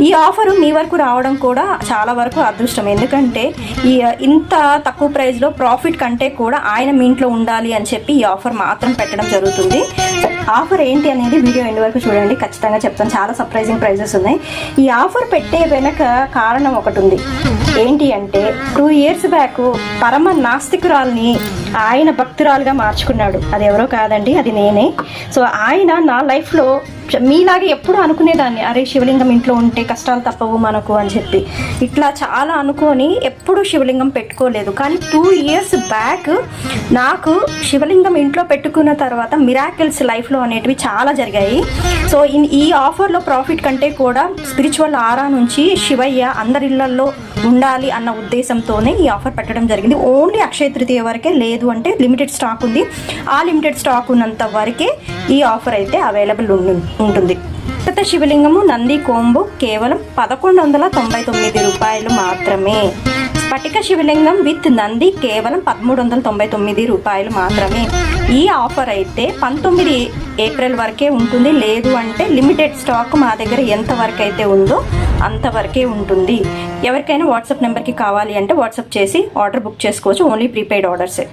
ఈ ఆఫరు మీ వరకు రావడం కూడా చాలా వరకు అదృష్టం. ఎందుకంటే ఇంత తక్కువ ప్రైస్లో ప్రాఫిట్ కంటే కూడా ఆయన మీ ఇంట్లో ఉండాలి అని చెప్పి ఈ ఆఫర్ మాత్రం పెట్టడం జరుగుతుంది. ఆఫర్ ఏంటి అనేది వీడియో ఎండ్ వరకు చూడండి, ఖచ్చితంగా చెప్తాను. చాలా సర్ప్రైజింగ్ ప్రైజెస్ ఉన్నాయి. ఈ ఆఫర్ పెట్టే వెనక కారణం ఒకటి ఉంది. ఏంటి అంటే 2 years బ్యాక్ పరమ నాస్తికురాల్ని ఆయన భక్తురాలుగా మార్చుకున్నాడు. అది ఎవరో కాదండి, అది నేనే. సో ఆయన నా లైఫ్లో మీలాగే ఎప్పుడు అనుకునేదాన్ని, అరే శివలింగం ఇంట్లో ఉంటే కష్టాలు తప్పవు మనకు అని చెప్పి ఇట్లా చాలా అనుకొని ఎప్పుడు శివలింగం పెట్టుకోలేదు. కానీ 2 years బ్యాక్ నాకు శివలింగం ఇంట్లో పెట్టుకున్న తర్వాత మిరాకిల్స్ లైఫ్లో అనేటివి చాలా జరిగాయి. సో ఈ ఆఫర్లో ప్రాఫిట్ కంటే కూడా స్పిరిచువల్ ఆరా నుంచి శివయ్య అందరిళ్లలో ఉండాలి అన్న ఉద్దేశంతోనే ఈ ఆఫర్ పెట్టడం జరిగింది. ఓన్లీ అక్షయ తృతీయ వరకే, లేదు అంటే లిమిటెడ్ స్టాక్ ఉంది. ఆ లిమిటెడ్ స్టాక్ ఉన్నంత వరకే ఈ ఆఫర్ అయితే అవైలబుల్ ఉంటుంది. కొత్త శివలింగము నంది కోంబు కేవలం 1199 రూపాయలు మాత్రమే. స్ఫటిక శివలింగం విత్ నంది కేవలం 1399 రూపాయలు మాత్రమే. ఈ ఆఫర్ అయితే 19 ఏప్రిల్ వరకే ఉంటుంది. లేదు అంటే లిమిటెడ్ స్టాక్ మా దగ్గర ఎంతవరకు అయితే ఉందో అంతవరకే ఉంటుంది. ఎవరికైనా వాట్సాప్ నెంబర్కి కావాలి అంటే వాట్సాప్ చేసి ఆర్డర్ బుక్ చేసుకోవచ్చు. Only prepaid ఆర్డర్సే.